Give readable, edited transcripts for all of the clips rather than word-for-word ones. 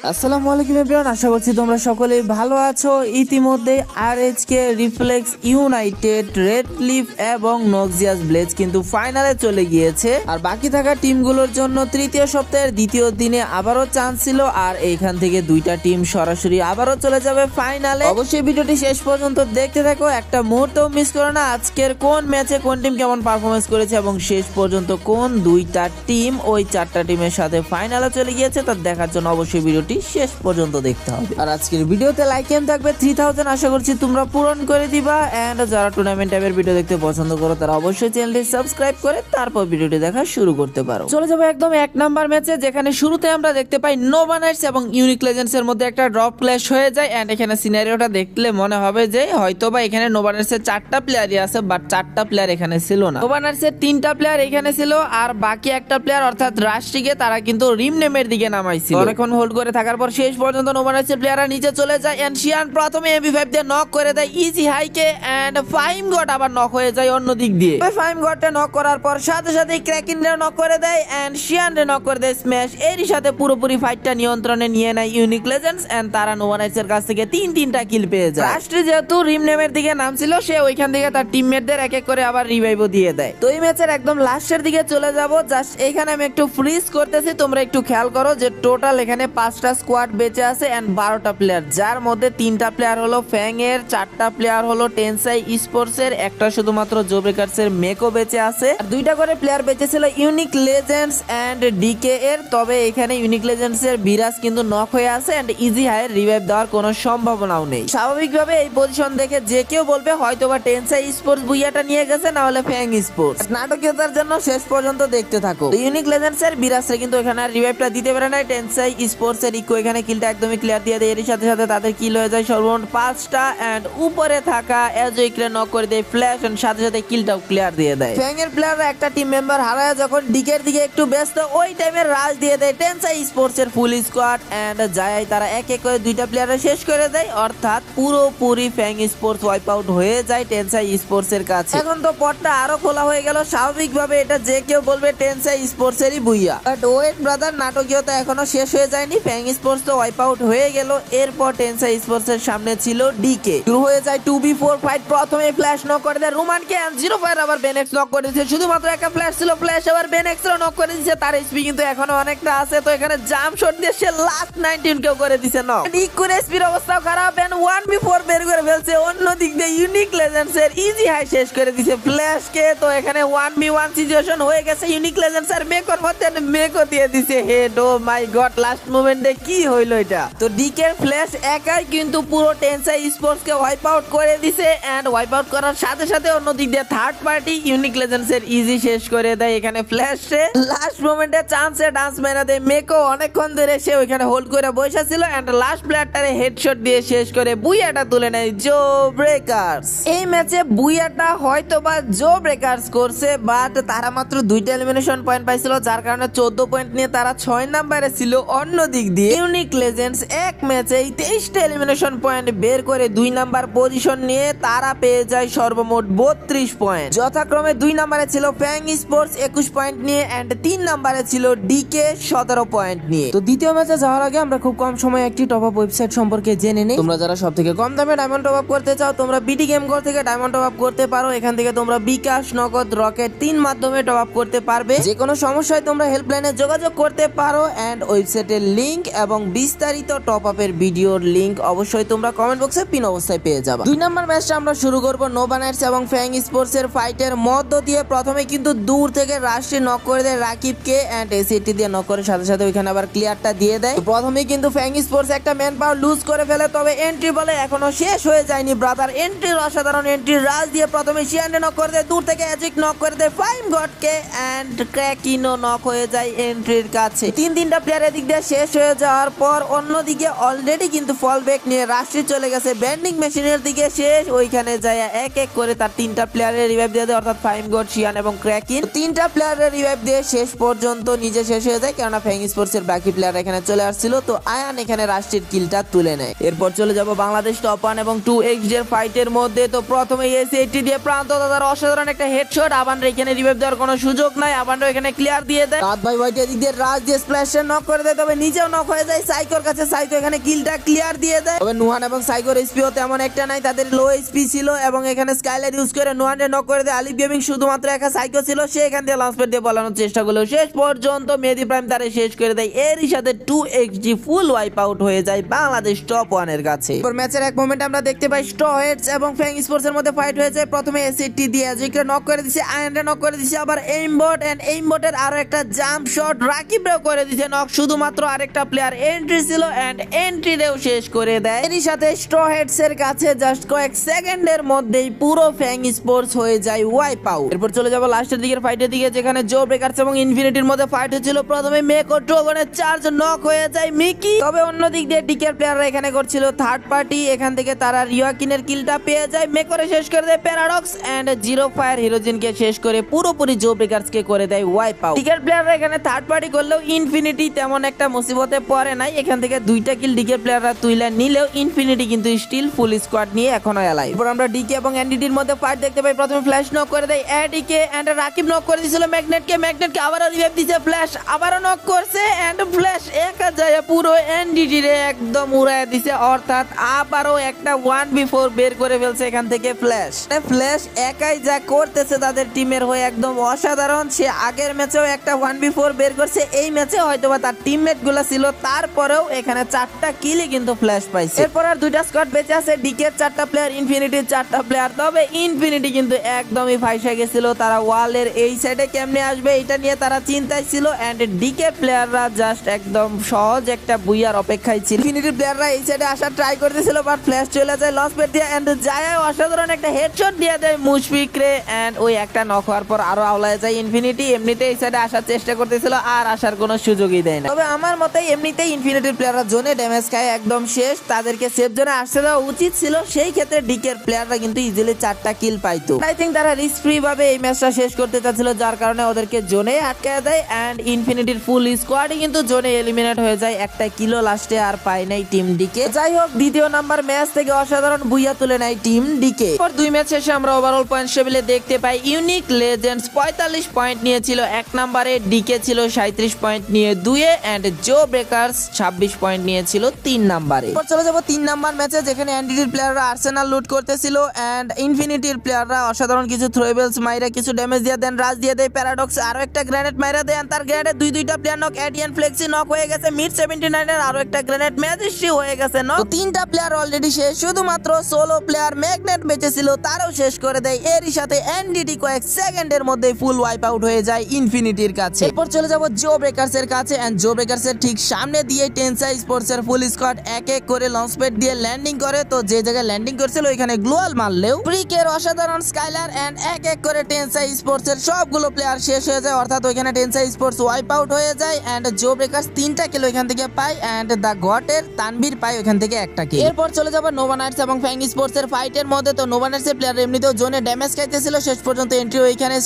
আসসালামু আলাইকুম এভরিওয়ান, আশা করছি তোমরা সকলেই ভালো আছো। ইতিমধ্যে আরএইচকে, রিফ্লেক্স ইউনাইটেড, রেড লিফ এবং নক্সিয়াস ব্লেজ কিন্তু ফাইনালে চলে গিয়েছে। আর বাকি থাকা টিমগুলোর জন্য তৃতীয় সপ্তাহের দ্বিতীয় দিনে আবারও চান্স ছিল। আর এইখান থেকে দুইটা টিম সরাসরি আবারও চলে যাবে ফাইনালে। অবশ্যই ভিডিওটি শেষ পর্যন্ত দেখতে থাকো, একটা মুহূর্তও মিস করো না। আজকের কোন ম্যাচে কোন টিম কেমন পারফরমেন্স করেছে এবং শেষ পর্যন্ত কোন দুইটা টিম ওই চারটা টিমের সাথে ফাইনালে চলে গিয়েছে তা দেখার জন্য অবশ্যই ভিডিওটি শেষ পর্যন্ত দেখতে হবে। আর আজকের ভিডিওতে লাইক এম থাকবে 3000, আশা করছি তোমরা পূরণ করে দিবা। এন্ড যারা টুর্নামেন্ট টাইপের ভিডিও দেখতে পছন্দ করো তারা অবশ্যই চ্যানেলটি সাবস্ক্রাইব করে তারপর ভিডিওটি দেখা শুরু করতে পারো। চলে যাবো একদম এক নাম্বার ম্যাচে, যেখানে শুরুতে আমরা দেখতে পাই নোভা নাইটস এবং ইউনিক লেজেন্ডস এর মধ্যে একটা ড্রপ ক্ল্যাশ হয়ে যায়। এন্ড এখানে সিনারিওটা দেখলে মনে হবে যে হয়তোবা এখানে নোভা নাইটস এর 4টা প্লেয়ারই আছে, বাট 4টা প্লেয়ার এখানে ছিল না। নোভা নাইটস এর 3টা প্লেয়ার এখানে ছিল, আর বাকি একটা প্লেয়ার অর্থাৎ রাশটিকে তারা কিন্তু রিম নেমের দিকে নামাইছিল। অনেকক্ষণ হোল্ড করে থাকার পর শেষ পর্যন্ত নোভা নাইটস এর প্লেয়াররা নিচে চলে যায়। এন্ড শিয়ান প্রথমে এমভি5 দিয়ে নক করে দেয় ইজি হাইকে। এন্ড ফাইম গড আবার নক হয়ে যায় অন্য দিক দিয়ে। ফাইম গডটা নক করার পর সাথে সাথে ক্র্যাকিনরে নক করে দেয় এন্ড শিয়ানরে নক করে দেয় স্ম্যাশ। এরই সাথে পুরোপুরি ফাইটটা নিয়ন্ত্রণে নিয়ে নেয় ইউনিক লেজেন্ডস। এন্ড তারা নোভা নাইটস এর কাছ থেকে তিনটা কিল পেয়ে যায়। রাষ্ট্রী যেহেতু রিম নেমের দিকে নামছিল, সে ওইখান থেকে তার টিমমেটদের এক এক করে আবার রিভাইভও দিয়ে দেয়। তো এই ম্যাচের একদম লাস্টের দিকে চলে যাব। জাস্ট এখানে আমি একটু ফ্রিজ করতেছি, তোমরা একটু খেয়াল করো যে টোটাল এখানে 5টা স্কোয়াড বেঁচে আছে এন্ড 12টা প্লেয়ার, যার মধ্যে 3টা প্লেয়ার হলো ফ্যাং এর, 4টা প্লেয়ার হলো টেনসাই স্পোর্টস এর, একটা শুধুমাত্র জো ব্রেকার্স এর মেকো বেঁচে আছে, আর 2টা করে প্লেয়ার বেঁচে ছিল ইউনিক লেজেন্ডস এন্ড ডিকে এর। তবে এখানে ইউনিক লেজেন্ডস এর বিরাজ কিন্তু নক হয়ে আছে এন্ড ইজি হাইয়ের রিভাইভ দেওয়ার কোনো সম্ভাবনাও নেই। স্বাভাবিকভাবে এই পজিশন দেখে যে কেউ বলবে হয়তোবা টেনসাই স্পোর্টস বুইয়াটা নিয়ে গেছে, না হলে ফ্যাং স্পোর্টস। নাটকীয়তার জন্য শেষ পর্যন্ত দেখতে থাকো। ইউনিক লেজেন্ডস এর বিরাজে কিন্তু এখানে আর রিভাইভটা দিতে পারে না। টেনসাই স্পোর্টস এর ইকো এখানে কিলটা একদমই ক্লিয়ার দিয়ে দেয়। এর সাথে সাথে তাদের কিল হয়ে যায় সর্বমোট 5টা। এন্ড উপরে থাকা এজইকরে নক করে দেয় ফ্ল্যাশ এন্ড সাথে সাথে কিলটাও ক্লিয়ার দিয়ে দেয়। ফ্যাং এর প্লেয়াররা একটা টিম মেম্বার হারায় যখন ডিকের দিকে একটু ব্যস্ত, ওই টাইমে রাজ দিয়ে দেয় টেনসাই স্পোর্টস এর ফুল স্কোয়াড। এন্ড যায় তারা এক এক করে 2টা প্লেয়ার শেষ করে দেয়, অর্থাৎ পুরোপুরি ফ্যাং স্পোর্টস ওয়াইপ আউট হয়ে যায় টেনসাই স্পোর্টস এর কাছে। এখন তো পটটা আরো খোলা হয়ে গেল। স্বাভাবিকভাবে এটা যে কেউ বলবে টেনসাই স্পোর্টস এরই বুইয়া, বাট ওয়েট ব্রাদার, নাটকীয়তা এখনো শেষ হয়ে যায়নি। ফ্যাং স্পোর্টস তো ওয়াইপ আউট হয়ে গেল। এরপর টেনসাই স্পোর্টস এর সামনে ছিল ডিকে। শুরু হয়ে যায় 2v4 ফাইট। প্রথমে ফ্ল্যাশ নক করে দেয় রোমানকে এন্ড জিরো ফায়ার আবার বেনেক্স নক করে দিয়েছে। শুধুমাত্র একটা ফ্ল্যাশ ছিল, ফ্ল্যাশ আবার বেনেক্স এর নক করে দিয়েছে। তার এসপি কিন্তু এখনো অনেকটা আছে, তো এখানে জাম্প শট দিয়ে সে লাস্ট 19 কেও করে দিয়েছে নক। ইকুর এসপির অবস্থাও খারাপ এন্ড 1v4 বের করে ফেলছে। অন্য দিক দিয়ে ইউনিক লেজেন্ডস এর ইজি হাই শেষ করে দিয়েছে ফ্ল্যাশ কে। তো এখানে 1v1 সিচুয়েশন হয়ে গেছে। ইউনিক লেজেন্ডস এর মেকর মধ্যে মেকো দিয়ে দিয়েছে হেড। ও মাই গড, লাস্ট মোমেন্টে কি হইলো এটা। তো ডিকের ফ্ল্যাশ একাই কিন্তু পুরো টেনসাই স্পোর্টস কে ওয়াইপ আউট করে দিছে। এন্ড ওয়াইপ আউট করার সাথে সাথে অন্য দিক দিয়ে থার্ড পার্টি ইউনিক লেজেন্ডস এর ইজি শেষ করে দেয়। এখানে ফ্ল্যাশে লাস্ট মোমেন্টে চান্সে ডান্স মেরা দেয় মেকো। অনেকক্ষণ ধরে সে ওইখানে হোল্ড করে বসে ছিল এন্ড লাস্ট প্লেয়ারটারে হেডশট দিয়ে শেষ করে বুইয়াটা তুলে নেয় জো ব্রেকার্স। এই ম্যাচে বুইয়াটা হয়তোবা জো ব্রেকার্স করছে, বাট তারা মাত্র 2টা এলিমিনেশন পয়েন্ট পাইছিল, যার কারণে 14 পয়েন্ট নিয়ে তারা 6 নম্বরে ছিল। অন্য দিক দিয়ে ইউনিক লেজেন্ডস এক ম্যাচে 23টা এলিমিনেশন পয়েন্ট বের করে 2 নাম্বার পজিশন নিয়ে তারা পেয়ে যায় সর্বমোট 32 পয়েন্ট। যথাক্রমে 2 নম্বরে ছিল ফ্যাং স্পোর্টস 21 পয়েন্ট নিয়ে এন্ড 3 নম্বরে ছিল ডিকে 17 পয়েন্ট নিয়ে। তো দ্বিতীয় ম্যাচে যাওয়ার আগে আমরা খুব কম সময়ে একটি টপ আপ ওয়েবসাইট সম্পর্কে জেনে নেই। তোমরা যারা সবথেকে কম দামে ডায়মন্ড টপ আপ করতে চাও, তোমরা বিটি গেম গোল্ড থেকে ডায়মন্ড টপ আপ করতে পারো। এখান থেকে তোমরা বিকাশ, নগদ, রকেট 3 মাধ্যমে টপ আপ করতে পারবে। যে কোনো সমস্যায় তোমরা হেল্পলাইনে যোগাযোগ করতে পারো। এন্ড ওয়েবসাইটের লিংক এবং বিস্তারিত টপ আপের ভিডিওর লিংক অবশ্যই তোমরা কমেন্ট বক্সে পিন অবস্থায় পেয়ে যাবে। 2 নম্বর ম্যাচটা আমরা শুরু করব নোভা নাইটস এবং ফ্যাং স্পোর্টস এর ফাইটের মধ্য দিয়ে। প্রথমে কিন্তু দূর থেকে রাশি নক করে দেয় রাকিবকে এন্ড এসিটি দিয়ে নক করে সাথে সাথে ওইখানে আবার ক্লিয়ারটা দিয়ে দেয়। প্রথমে কিন্তু ফ্যাং স্পোর্টস একটা ম্যান পাওয়ার লুজ করে ফেলে, তবে এন্ট্রি বলে এখনো শেষ হয়ে যায়নি ব্রাদার। এন্ট্রির অসাধারণ এন্ট্রি রাজ দিয়ে প্রথমে শিয়ানে নক করে দেয়, দূর থেকে অ্যাজিক নক করে দেয় ফাইম গডকে এন্ড ক্র্যাকিনো নক হয়ে যায় এন্ট্রির কাছে। 3টা প্লেয়ার এদিক দিয়ে শেষ হয়ে যাওয়ার পর অন্যদিকে অলরেডি কিন্তু ফল ব্যাক নিয়ে রাশি চলে গেছে ব্যান্ডিং মেশিনের দিকে। শেষ ওইখানে যায় এক এক করে তার 3টা প্লেয়ারের রিভাইভ দিয়ে দেয়, অর্থাৎ ফাইম গড, শিয়ান এবং ক্র্যাকিন। 3টা প্লেয়ারের রিভাইভ দিয়ে শেষ পর্যন্ত নিজে শেষ হয়ে যায়, কেননা ফ্যাং স্পোর্টস এর বাকি প্লেয়ার এখানে চলে আসছিল। তো আয়ান এখানে রাশির কিলটা তুলে নেয়। এরপর চলে যাব বাংলাদেশ টপ 1 এবং 2xd এর ফাইটের মধ্যে। তো প্রথমে এসএটি দিয়ে প্রান্ত দাদার অসাধারণ একটা হেডশট। আবান্ডা এখানে রিভাইভ দেওয়ার কোনো সুযোগ নাই, আবান্ডা এখানে ক্লিয়ার দিয়ে দেয়। রাত ভাই হোয়াইট এদিক দিয়ে রাজ দিয়ে স্প্ল্যাশে নক করে দেয়, তবে নিজেও নক হয়ে যায় সাইকোর কাছে। সাইকো এখানে কিলটা ক্লিয়ার দিয়ে দেয়। তবে নুহান এবং সাইকোর এসপিও তেমন একটা নাই, তাদের লো এসপি ছিল এবং এখানে স্কাইলার ইউজ করে নুহানকে নক করে দেয়। আলিফ গেমিং শুধুমাত্র একা সাইকো ছিল, সে এখান থেকে লঞ্চ প্যাড দিয়ে পালানোর চেষ্টা করলো। শেষ পর্যন্ত মেহেদী প্রাইম তারে শেষ করে দেয়। এরই সাথে 2xg ফুল ওয়াইপ আউট হয়ে যায় বাংলাদেশ টপ 1 এর কাছে। এরপর ম্যাচের এক মোমেন্ট আমরা দেখতে পাই স্ট্র হেডস এবং ফ্যাং স্পোর্টস এর মধ্যে ফাইট হয়েছে। প্রথমে এসিটি দিয়ে জিকরে নক করে দিছে, আয়নরে নক করে দিছে, আবার এইমবট এন্ড এইমবটের আরো একটা জাম্প শট রাকিবরেও করে দিছে নক। শুধুমাত্র আরেকটা প্লেয়ার এন্ট্রি ছিল এন্ড এন্ট্রিরেও শেষ করে দেয়। এরই সাথে স্ট্র হেডস এর কাছে জাস্ট কয়েক সেকেন্ডের মধ্যেই পুরো ফ্যাং স্পোর্টস হয়ে যায় ওয়াইপ আউট। এরপর চলে যাব লাস্টের দিকের ফাইটের দিকে, যেখানে জো ব্রেকারস এবং ইনফিনিটির মধ্যে ফাইট হচ্ছিল। প্রথমে মেকো ড্রাগনের চার্জ নক হয়ে যায় মিকি। তবে অন্য দিক দিয়ে ডিকের প্লেয়াররা এখানে করছিল থার্ড পার্টি, এখান থেকে তারা রিওয়াকিনের কিলটা পেয়ে যায়। মেকোরে শেষ করে দেয় প্যারাডক্স এন্ড জিরো ফায়ার হিরোজিনকে শেষ করে পুরোপুরি জো ব্রেকারসকে করে দেয় ওয়াইপ আউট। ডিকের প্লেয়াররা এখানে থার্ড পার্টি করলেও ইনফিনিটি তেমন একটা মুসিবতে পড়ে নাই। এখান থেকে দুইটা কিল ডিকের প্লেয়াররা তুইলা নিলেও ইনফিনিটি কিন্তু স্টিল ফুল স্কোয়াড নিয়ে এখনো এলাইভ। এরপর আমরা ডিকে এবং এনডিটির মধ্যে ফাইট দেখতে পাই। প্রথমে ফ্ল্যাশ নক করে দেয় এডিকে এন্ড রাকিব নক করে দিয়েছিল ম্যাগনেটকে আবারও রিভাইভ দিয়েছে। ফ্ল্যাশ আবারও নক করছে এন্ড ফ্ল্যাশ একা যায় পুরো এনডিটি রে একদম উড়ায় দিছে, অর্থাৎ আবারও একটা 1v4 বের করে ফেলছে এখান থেকে ফ্ল্যাশ একাই যা করতেছে তাদের টিমের হয়ে একদম অসাধারণ। সে আগের ম্যাচেও একটা 1v4 বের করছে, এই ম্যাচে হয়তোবা তার টিমমেট গুলো ছিল, তারপরেও এখানে 4টা কিলই কিন্তু ফ্ল্যাশ পাইছে। এরপর আর দুইটা স্কোয়াড বেঁচে আছে, ডিকের 4টা প্লেয়ার, ইনফিনিটির 4টা প্লেয়ার। তবে ইনফিনিটি কিন্তু একদমই ফাইসা গেছিল, তারা ওয়ালের এই সাইডে কেমনে আসবে এটা নিয়ে তারা চিন্তায় ছিল এন্ড ডিকে প্লেয়াররা জাস্ট একদম সহজ একটা বুইয়ার অপেক্ষায় ছিল। ইনফিনিটির প্লেয়াররা এই সাইডে আসার ট্রাই করতেছিল, বাট ফ্ল্যাশ চলে যায় লঞ্চ প্যাড দিয়ে এন্ড যায় অসাধারণ একটা হেডশট দিয়ে দেয় মুশফিক রে এন্ড ওই একটা নক হওয়ার পর আরো আওলায় যায় ইনফিনিটি। এমনিতে এই সাইডে আসার চেষ্টা করতেছিল আর আসার কোনো সুযোগই দেয় না। তবে আমার মতে এমনিতেই ইনফিনিটির প্লেয়াররা জোনে ড্যামেজ খায় একদম শেষ, তাদেরকে সেফ জোনে আসতে দেওয়া উচিত ছিল। সেই ক্ষেত্রে ডিকের প্লেয়াররা কিন্তু ইজিলি 4টা কিল পাইতো। আই থিংক তারা রিস্ক ফ্রি ভাবে এই ম্যাচটা শেষ করতে চাচ্ছিল, যার কারণে ওদেরকে জোনে আটকায় দেয় এন্ড ইনফিনিটির ফুল স্কোয়াডই কিন্তু জোনে এলিমিনেট হয়ে যায়। একটা কিলো লাস্টে আর পায় নাই টিম ডিকে। যাই হোক, দ্বিতীয় নাম্বার ম্যাচ থেকে অসাধারণ বুইয়া তুলে নেয় টিম ডিকে। পর দুই ম্যাচ শেষে আমরা ওভারঅল পয়েন্ট টেবিলে দেখতে পাই ইউনিক লেজেন্ডস 45 পয়েন্ট নিয়েছিল এক নম্বরে, ডিকে ছিল 37 পয়েন্ট নিয়ে 2-এ এন্ড জো ব্রেকারস 26 পয়েন্ট নিয়েছিল 3 নম্বরে। এরপর চলে যাব 3 নাম্বার ম্যাচে, যেখানে এনডিটির প্লেয়াররা আর্সেনাল লুট করতেছিল এন্ড ইনফিনিটির প্লেয়াররা অসাধারণ কিছু থ্রোয়েবলস মাইরা কিছু ড্যামেজ দিয়ে দেন, রাজ দিয়ে দেয় প্যারাডক্স আরো একটা গ্রেনেড মাইরা দেন, তার গ্রেনেডে দুইটা প্লেয়ার নক, এডিয়ান ফ্লেক্সি নক হয়ে গেছে, মিড 79 এর আরো একটা গ্রেনেড ম্যাজিস্ট্রি হয়ে গেছে নক। তো 3টা প্লেয়ার অলরেডি শেষ, শুধুমাত্র সোলো প্লেয়ার ম্যাগনেট বেঁচে ছিল, তারও শেষ করে দেয়। এরই সাথে এনডিটি কয়েক সেকেন্ডের মধ্যে ফুল ওয়াইপ আউট হয়ে যায় ইনফিনিটির কাছে। এরপর চলে যাব জো ব্রেকারস এর কাছে এন্ড জো ব্রেকারস এর ঠিক সামনে দিয়ে টেনসা স্পোর্টস এর ফুল স্কোয়াড এক এক করে লঞ্চ প্যাড দিয়ে ল্যান্ডিং করে। তো যে জায়গায় ল্যান্ডিং করছিল ওইখানে গ্লোয়াল মারলেও ফ্রিকের অসাধারণ স্কাইলার এন্ড এক এক করে টেনসা স্পোর্টস এর সবগুলো প্লেয়ার শেষ হয়ে যায়, অর্থাৎ ওইখানে টেনসা স্পোর্টস ওয়াইপ আউট হয়ে যায় এন্ড জো ব্রেকারস 3টা কিল ওইখান থেকে পায় এন্ড দা গটের তানভীর পায় ওইখান থেকে একটা কিল। এরপর চলে যাব নোভা নাইটস এবং ফ্যাং স্পোর্টস এর ফাইটের মধ্যে। তো নোভা নাইটস এর প্লেয়ার এমনিতেও জোনে ড্যামেজ খাইতেছিল, শেষ পর্যন্ত এন্ট্রি ওইখানে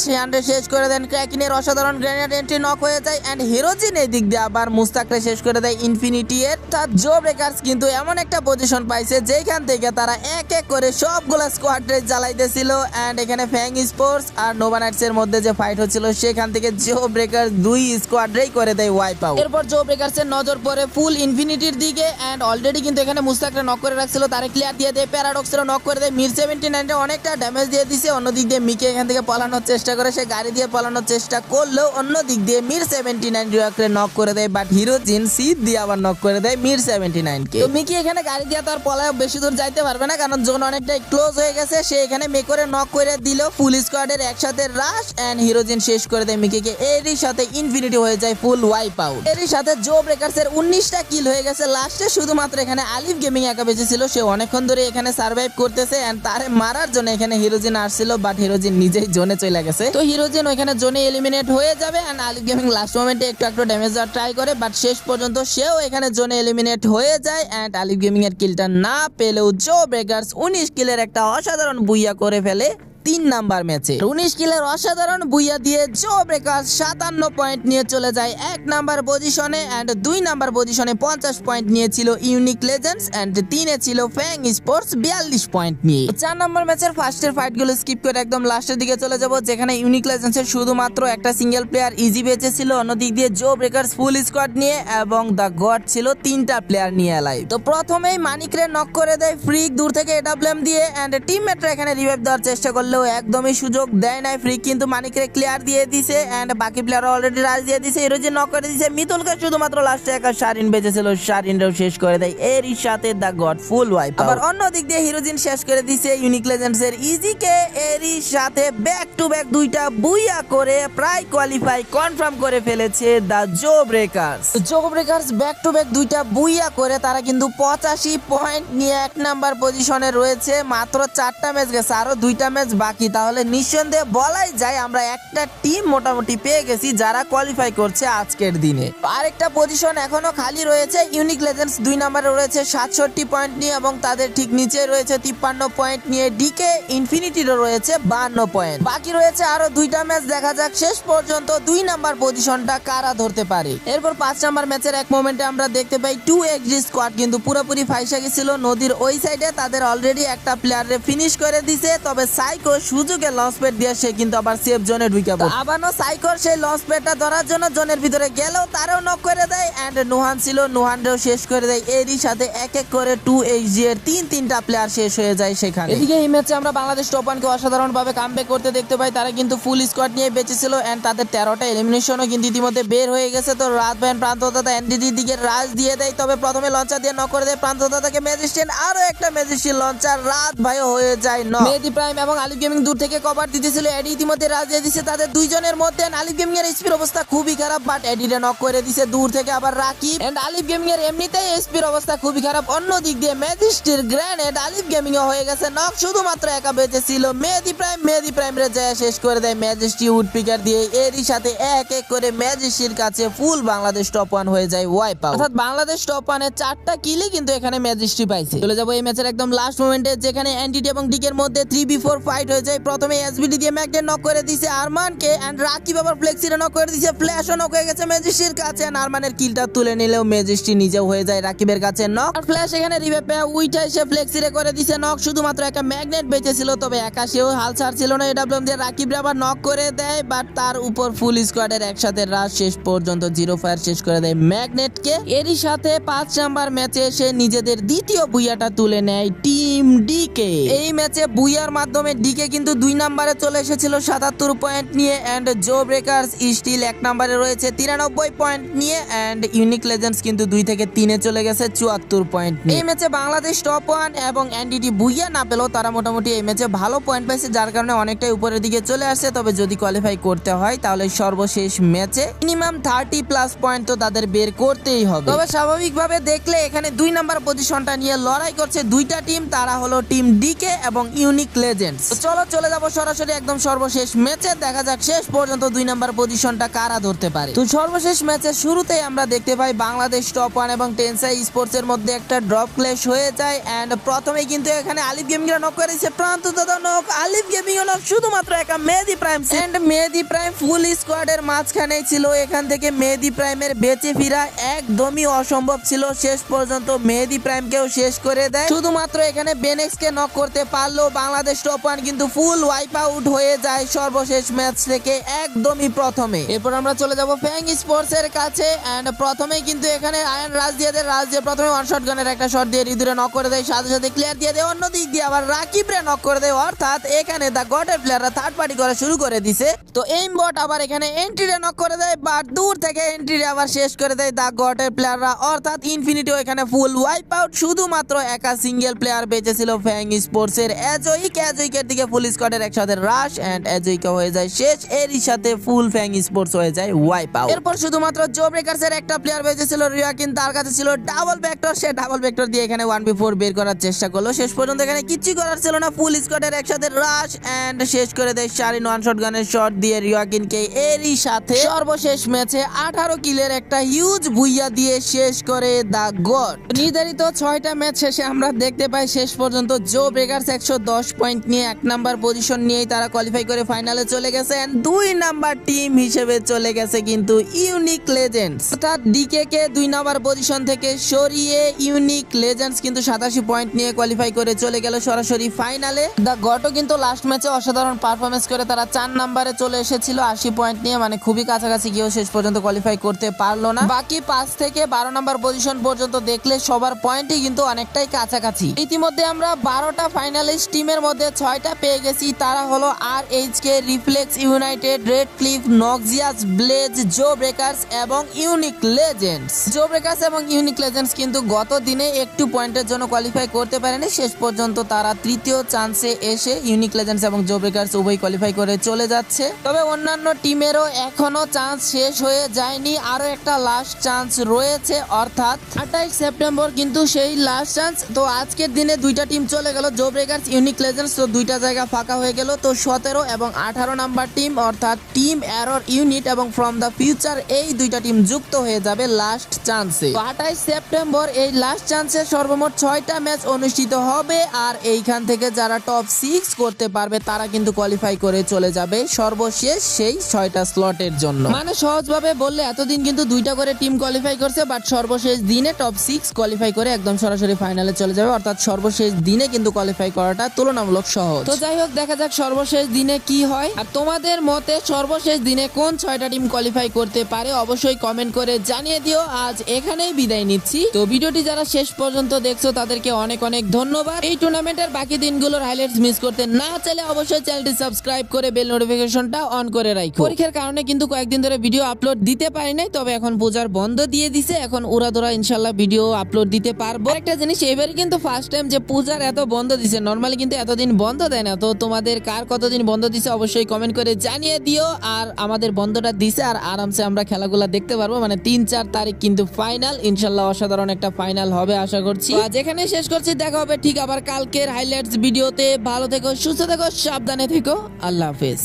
শেষ করে দেন। ক্র্যাকিনের অসাধারণ গ্রেনেড এন্ট্রি নক হয়ে যায় এন্ড হিরোজিন এই দিক দিয়ে আবার মুস্তাকরে শেষ করে দেয় ইনফিনিটি এর। তার জো ব্রেকারস কিন্তু এমন একটা পজিশন পাইছে যেখান থেকে তারা এক এক করে সবগুলা স্কোয়াড রেস জ্বালাইতেছিল এন্ড এখানে ফ্যাং স্পোর্টস আর নোভা নাইটস এর মধ্যে যে ফাইট হচ্ছিল সেখান থেকে জো ব্রেকার 2 স্কোয়াড রেই করে দেয় ওয়াইপ আউট। এরপর জো ব্রেকারস এর নজর পড়ে ফুল ইনফিনিটির দিকে এন্ড অলরেডি কিন্তু এখানে মুস্তাকরে নক করে রাখছিল, তারে ক্লিয়ার দিয়ে দেয়, প্যারাডক্সের নক করে দেয়, মিড 79 এর অনেকটা ড্যামেজ দিয়ে দিছে। অন্যদিক দিয়ে মিকে এখান থেকে পালানোর চেষ্টা করে, সে গাড়ি দিয়ে পালানোর চেষ্টা করলেও অন্য দিক দিয়ে মিড 79 রিওয়াকরে নক করে দেয়, বাট হিরোজিন সিট দিয়ে আবার নক করে দেয় মিড 79 কে। তো মিকি এখানে গাড়ি দিয়ে তার পলায় বেশি দূর যাইতে পারবে না, কারণ জোন অনেকটাই ক্লোজ হয়ে গেছে। সে এখানে মেকরে নক করে দিল, ফুল স্কোয়াডের একসাথে রাশ এন্ড হিরোজিন শেষ করে দেয় মিকিকে। এরই সাথে ইনফিনিটি হয়ে যায় ফুল ওয়াইপ আউট। এরই সাথে জো ব্রেকারস এর 19টা কিল হয়ে গেছে। লাস্টে শুধুমাত্র এখানে আলিফ গেমিং একা বেঁচে ছিল, সে অনেকক্ষণ ধরে এখানে সার্ভাইভ করতেছে এন্ড তারে মারার জন্য এখানে হিরোজিন আসছিল, বাট হিরোজিন নিজেই জোনে চলে গেছে। তো হিরোজিন ওইখানে জোনে এলিমিনেট হয়ে যাবে এন্ড আলিফ গেমিং লাস্ট মোমেন্টে একটু ড্যামেজ দেওয়ার ট্রাই করে, বাট শেষ পর্যন্ত সেও এখানে জোনে এলিমিনেট হয়ে যায় এন্ড আলিফ গেমিং এর কিলটা না পেলেও জো ব্রেকারস 19 কিলের একটা অসাধারণ বুইয়া করে ফেলে 3 নাম্বার ম্যাচে 19 কিলের অসাধারণ বুইয়া দিয়ে জো ব্রেকার্স 57 পয়েন্ট নিয়ে চলে যায় 1 নাম্বার পজিশনে এন্ড 2 নাম্বার পজিশনে 50 পয়েন্ট নিয়েছিল ইউনিক লেজেন্ডস এন্ড 3 এ ছিল ফ্যাং স্পোর্টস 42 পয়েন্ট নিয়ে। 4 নাম্বার ম্যাচের ফার্স্টের ফাইটগুলো স্কিপ করে একদম লাস্টের দিকে চলে যাব, যেখানে ইউনিক লেজেন্ডস এর শুধুমাত্র একটা সিঙ্গেল প্লেয়ার ইজি বেঁচে ছিল, অন্যদিক দিয়ে জো ব্রেকার্স ফুল স্কোয়াড নিয়ে এবং দ্য গড ছিল 3টা প্লেয়ার নিয়ে লাইভ। তো প্রথমেই মানিকরে নক করে দেয় ফ্রিক দূর থেকে এডব্লিউএম দিয়ে এন্ড টিমমেটরা এখানে রিভাইভ দেওয়ার চেষ্টা করলেও একদমই সুযোগ দেয় নাই ফ্রিক, কিন্তু মানিকরে ক্লিয়ার দিয়ে দিছে এন্ড বাকি প্লেয়ার অলরেডি রাজ দিয়ে দিছে। হিরোজি নক করে দিছে মিতুলকে, শুধুমাত্র লাস্টে একা শারিন বেঁচেছিল, শারিনরাও শেষ করে দেয় এরই সাথে দ্য গড ফুল ওয়াইপ। আবার অন্যদিক দিয়ে হিরোজিন শেষ করে দিছে ইউনিক লেজেন্ডস এর ইজিকে এরই সাথে ব্যাক টু ব্যাক 2টা বুইয়া করে প্রায় কোয়ালিফাই কনফার্ম করে ফেলেছে the Jo Breakers. Jo Breakers back to back 2টা বুইয়া করে তারা কিন্তু 85 পয়েন্ট নিয়ে 1 নাম্বার পজিশনে রয়েছে। মাত্র 4টা ম্যাচ গেছে, আরো 2টা ম্যাচ বাকি। তাহলে নিঃসন্দেহে বলাই যায় আমরা একটা টিম মোটামুটি পেয়ে গেছি যারা কোয়ালিফাই করছে আজকের দিনে। আরেকটা পজিশন এখনো খালি রয়েছে, ইউনিক লেজেন্ডস 2 নম্বরে রয়েছে 67 পয়েন্ট নিয়ে এবং তাদের ঠিক নিচে রয়েছে 53 পয়েন্ট নিয়ে ডিকে ইনফিনিটিরও রয়েছে 52 পয়েন্ট। বাকি রয়েছে আরো 2টা ম্যাচ, দেখা যাক শেষ পর্যন্ত 2 নাম্বার পজিশনটা কারা ধরতে পারে। এরপর 5 নাম্বার ম্যাচের এক মোমেন্টে আমরা দেখতে পাই 2xg স্কোয়াড কিন্তু পুরোপুরি ফাইসা গেছিল নদীর ওই সাইডে, তাদের অলরেডি একটা প্লেয়ারে ফিনিশ করে দিছে। তবে সাইকো সুযোগে লঞ্চ প্যাড দিয়ে সে কিন্তু আবার সেফ জোনে ঢুকে পড়ে। আবারও সাইকোর সেই লঞ্চ প্যাডটা ধরার জন্য জোনের ভিতরে গেলেও তারও নক করে দেয় এন্ড নুহান ছিল, নুহানরেও শেষ করে দেয়। এরই সাথে এক এক করে 2xg এর 3টা প্লেয়ার শেষ হয়ে যায় সেখানে। এদিকে এই ম্যাচে আমরা বাংলাদেশ টপ 1 কে অসাধারণ ভাবে কামব্যাক করতে দেখতে পাই। তারা কিন্তু ফুল স্কোয়াড নিয়ে বেঁচে ছিল এন্ড তাদের 13টা এলিমিনেশনও কিন্তু ইতিমধ্যে বের হয়ে গেছে। তো রাত ভাই প্রান্তদাতা এনডিডির দিকে রাজ দিয়ে দেয়, তবে প্রথমে লঞ্চার দিয়ে নক করে দেয় প্রান্তদাতাকে ম্যাজিস্ট্রেট, আরো একটা ম্যাজিস্ট্রেট লঞ্চার রাত ভাই হয়ে যায় ন। মেহেদি প্রাইম এবং আলিফ গেমিং দূর থেকে কভার দিতেছিল, এডি ইতিমধ্যে রাজ দিয়ে দিছে তাদের দুইজনের মধ্যে। আলিফ গেমিং এর এসপির অবস্থা খুবই খারাপ, বাট এডিরে নক করে দিছে দূর থেকে আবার রাকিব এন্ড আলিফ গেমিং এর এমনিতেই এসপির অবস্থা খুবই খারাপ। অন্যদিক দিয়ে ম্যাজিস্ট্রেট গ্রেনেড আলিফ গেমিং এ হয়ে গেছে নক, শুধুমাত্র একা বেঁচে ছিল মেহেদি প্রাইম। মেহেদি প্রাইম রে যায় শেষ করে দেয় ম্যাজিস্ট্রি উড পিকার দিয়ে। এরই সাথে এক এক করে ম্যাজিস্ট্রির কাছে ফুল বাংলাদেশ টপ 1 হয়ে যায় ওয়াইপ আউট, অর্থাৎ বাংলাদেশ টপ 1 এর 4টা কিলই কিন্তু এখানে ম্যাজিস্ট্রি পাইছে। চলে যাব এই ম্যাচের একদম লাস্ট মোমেন্টে, যেখানে এনটিটি এবং ডিকের মধ্যে 3v4 ফাইট হয়ে যায়। প্রথমে এসবিডি দিয়ে ম্যাগনেট নক করে দিছে আরমানকে এন্ড রাকিব আবার ফ্লেক্সিরে নক করে দিছে, ফ্ল্যাশও নক হয়ে গেছে ম্যাজিস্ট্রির কাছে। আরমানের কিলটা তুলে নিলেও ম্যাজিস্ট্রি নিজেও হয়ে যায় রাকিবের কাছে নক। আর ফ্ল্যাশ এখানে রিভাইভ পেয়ে উইটা এসে ফ্লেক্সিরে করে দিছে নক, শুধুমাত্র একটা ম্যাগনেট বেঁচে ছিল, তবে একা সেও হাল ছাড়ছিল না। এডব্লিউএম দিয়ে রাকিবরে আবার নক করে দেয়, বাট তার উপর ফুল স্কোয়াডের একসাথে রাশ শেষ পর্যন্ত 0 ফায়ার শেষ করে দেয় ম্যাগনেটকে। এরই সাথে 5 নাম্বার ম্যাচে এসে নিজেদের দ্বিতীয় বুইয়াটা তুলে নেয় টিম ডিকে। এই ম্যাচে বুইয়ার মাধ্যমে ডিকে কিন্তু 2 নাম্বারে চলে এসেছিল 77 পয়েন্ট নিয়ে এন্ড জো ব্রেকার্স স্টিল 1 নাম্বারে রয়েছে 93 পয়েন্ট নিয়ে এন্ড ইউনিক লেজেন্ডস কিন্তু 2 থেকে 3 এ চলে গেছে 74 পয়েন্ট নিয়ে। এই ম্যাচে বাংলাদেশ টপ 1 এবং এনডিটি বুইয়া না পেলেও তারা মোটামুটি এই ম্যাচে ভালো পয়েন্ট পাইছে, যার কারণে অনেকটাই উপরের দিকে চলে আসছে। তবে যদি কোয়ালিফাই করতে হয় তাহলে সর্বশেষ ম্যাচে মিনিমাম 30+ পয়েন্ট তো তাদের বের করতেই হবে। তবে স্বাভাবিকভাবে দেখলে এখানে 2 নাম্বার পজিশনটা নিয়ে লড়াই করছে 2টা টিম, তারা হলো টিম ডিকে এবং ইউনিক লেজেন্ডস। চলো চলে যাব সরাসরি একদম সর্বশেষ ম্যাচে, দেখা যাক শেষ পর্যন্ত 2 নাম্বার পজিশনটা কারা ধরতে পারে। তো সর্বশেষ ম্যাচের শুরুতেই আমরা দেখতে পাই বাংলাদেশ টপ 1 এবং টেনসাই স্পোর্টস এর মধ্যে একটা ড্রপ ক্ল্যাশ হয়ে যায় এন্ড প্রথমেই কিন্তু এখানে আলিফ গেমিং এর নক করেছে প্রান্তদাতা নক, আলিফ গেমিং এর নক, শুধুমাত্র একা মেহেদি প্রাইম এন্ড মেহেদি প্রাইম ফুল স্কোয়াডের মাঝখানেই ছিল। এখান থেকে মেহেদি প্রাইমের বেঁচে ফিরা একদমই অসম্ভব ছিল, শেষ পর্যন্ত মেহেদি প্রাইমকেও শেষ করে দেয়। শুধুমাত্র এখানে বেনেক্স কে নক করতে পারলো বাংলাদেশ টপ 1 কিন্তু ফুল ওয়াইপ আউট হয়ে যায় সর্বশেষ ম্যাচ থেকে একদমই প্রথমে। এরপর আমরা চলে যাব ফ্যাং স্পোর্টস এর কাছে এন্ড প্রথমেই কিন্তু এখানে আয়ন রাজ দিয়ে দেয়, রাজ দিয়ে প্রথমে ওয়ান শট গানের একটা শট দিয়ে রিদুরে নক করে দেয়, সাথে সাথে ক্লিয়ার দিয়ে দেয়। অন্যদিক দিয়ে আবার রাকিবরে নক করে দেয়, অর্থাৎ এখানে দ্য গটের প্লেয়াররা থার্ড পার্টি করা শুরু করে দিছে। তো এইম বট আবার এখানে এন্ট্রিরে নক করে দেয়, বাট দূর থেকে এন্ট্রিরে আবার শেষ করে দেয় দ্য গটের প্লেয়াররা, অর্থাৎ ইনফিনিটিও এখানে ফুল ওয়াইপ আউট। শুধুমাত্র একা সিঙ্গেল প্লেয়ার বেঁচে ছিল ফ্যাং স্পোর্টস এর এজইকের দিকে ফুল স্কোয়াডের একসাথে রাশ এন্ড এজইকে হয়ে যায় শেষ। এরই সাথে ফুল ফ্যাং স্পোর্টস হয়ে যায় ওয়াইপ আউট। এরপর শুধুমাত্র জো ব্রেকার্স এর একটা প্লেয়ার বেঁচে ছিল রিয়াকিন, তার কাছে ছিল ডাবল ভেক্টর, সে ডাবল ভেক্টর দিয়ে এখানে 1v4 বের করার চেষ্টা করলো, শেষ পর্যন্ত এখানে কিচ্ছু করার ছিল না, ফুল স্কোয়াডের একসাথে রাশ এন্ড শেষ করে দেয় শারিন ওয়ান শট গানের শট দিয়ে রিয়াকিনকে। এরই সাথে সর্বশেষ ম্যাচে 18 কিলের একটা হিউজ ভুইয়া দিয়ে শেষ করে দ্য গড। নির্ধারিত 6টা ম্যাচ শেষে আমরা দেখতে পাই শেষ পর্যন্ত জো ব্রেকার্স 110 পয়েন্ট নিয়ে 1 নাম্বার পজিশন নিয়েই তারা কোয়ালিফাই করে ফাইনালে চলে গেছে। And 2 নাম্বার টিম হিসেবে চলে গেছে কিন্তু ইউনিক লেজেন্ডস, অর্থাৎ ডিকে কে 2 নাম্বার পজিশন থেকে সরিয়ে ইউনিক লেজেন্ডস কিন্তু 87 পয়েন্ট নিয়ে কোয়ালিফাই করে চলে গেল সরাসরি ফাইনালে। দা গটো কিন্তু লাস্ট ম্যাচে অসাধারণ পারফরমেন্স করে তারা 4 নাম্বারে চলে এসেছিল 80 পয়েন্ট নিয়ে, মানে খুবই কাছাকাছি গিয়েও শেষ পর্যন্ত কোয়ালিফাই করতে পারলো না। বাকি 5 থেকে 12 নাম্বার পজিশন পর্যন্ত দেখলে সবার পয়েন্টই কিন্তু অনেকটাই কাছাকাছি। ইতিমধ্যে আমরা 12টা ফাইনালিস্ট টিমের মধ্যে 6টা পেয়ে গেছি। তারা হলো RHK, Reflex United, Red Cliff, Noxious Blaze, Jaw Breakers এবং ইউনিক লেজেন্ডস। জো ব্রেকার্স এবং ইউনিক লেজেন্ডস কিন্তু গত দিনে একটু পয়েন্টের জন্য কোয়ালিফাই করতে পারেনি, শেষ পর্যন্ত তারা তৃতীয় চান্সে এসে ইউনিক লেজেন্ডস এবং জো ব্রেকার্স উভয় কোয়ালিফাই করে চলে যাচ্ছে। তবে অন্যান্য টিমেরও এখনো চান্স শেষ হয়ে যায়নি, আরো একটা লাস্ট চান্স রয়েছে, অর্থাৎ 28 সেপ্টেম্বর কিন্তু সেই লাস্ট চান্স। তো আজকের দিনে 2টা টিম চলে গেল, জো ব্রেকার্স, ইউনিক লেজেন্ডস, তো 2টা জায়গা ফাঁকা হয়ে গেল। তো 17 এবং 18 নাম্বার টিম অর্থাৎ টিম এরর ইউনিট এবং ফ্রম দ্য ফিউচার এই 2টা টিম যুক্ত হয়ে যাবে লাস্ট চান্সে। 28 সেপ্টেম্বর এই লাস্ট চান্সে সর্বমোট 6টা ম্যাচ অনুষ্ঠিত হবে, আর এইখান থেকে যারা টপ 6 করতে পারবে তারা কিন্তু কোয়ালিফাই করে চলে যাবে সর্বশেষ সেই 6টা স্লটের জন্য। মানে সহজভাবে বললে এতদিন কিন্তু 2টা করে টিম কোয়ালিফাই করছে, বাট সর্বশেষ দিনে টপ 6 কোয়ালিফাই করে একদম সরাসরি ফাইনালে চলে যাবে, অর্থাৎ সর্বশেষ দিনে কিন্তু কোয়ালিফাই করাটা তুলনামূলক সহজ। তো যাই হোক, দেখা যাক সর্বশেষ দিনে কি হয়। আর তোমাদের মতে সর্বশেষ দিনে কোন 6টা টিম কোয়ালিফাই করতে পারে অবশ্যই কমেন্ট করে জানিয়ে দিও। আজ এখানেই বিদায় নিচ্ছি। তো ভিডিওটি যারা শেষ পর্যন্ত দেখছো তাদেরকে অনেক অনেক ধন্যবাদ। এই টুর্নামেন্টের বাকি দিনগুলোর হাইলাইটস মিস করতে না চাইলে অবশ্যই চ্যানেলটি সাবস্ক্রাইব করে বেল নোটিফিকেশনটা অন করে রাখো। পরীক্ষার কারণে কিন্তু কয়েকদিন ধরে ভিডিও আপলোড দিতে পারি নাই, তবে এখন পূজার বন্ধ দিয়ে দিছে, এখন উড়াধুরা ইনশাল্লাহ ভিডিও আপলোড দিতে পারবো। একটা জিনিস, এবারে কিন্তু ফার্স্ট টাইম যে পূজার এত বন্ধ দিছে, নরমালি কিন্তু এতদিন বন্ধ দেয় না। তো তোমাদের কার কতদিন বন্ধ দিছে অবশ্যই কমেন্ট করে জানিয়ে দিও। আর আমাদের বন্ধটা দিছে, আর আরামসে আমরা খেলাগুলা দেখতে পারবো। মানে 3-4 তারিখ কিন্তু ফাইনাল, ইনশাল্লাহ অসাধারণ একটা ফাইনাল হবে আশা করছি। যেখানে শেষ করছি, দেখা হবে ঠিক আবার কালকের হাইলাইটস ভিডিওতে। ভালো থেকো, সুস্থ থেকো, সাবধানে থেকো, আল্লাহ হাফেজ।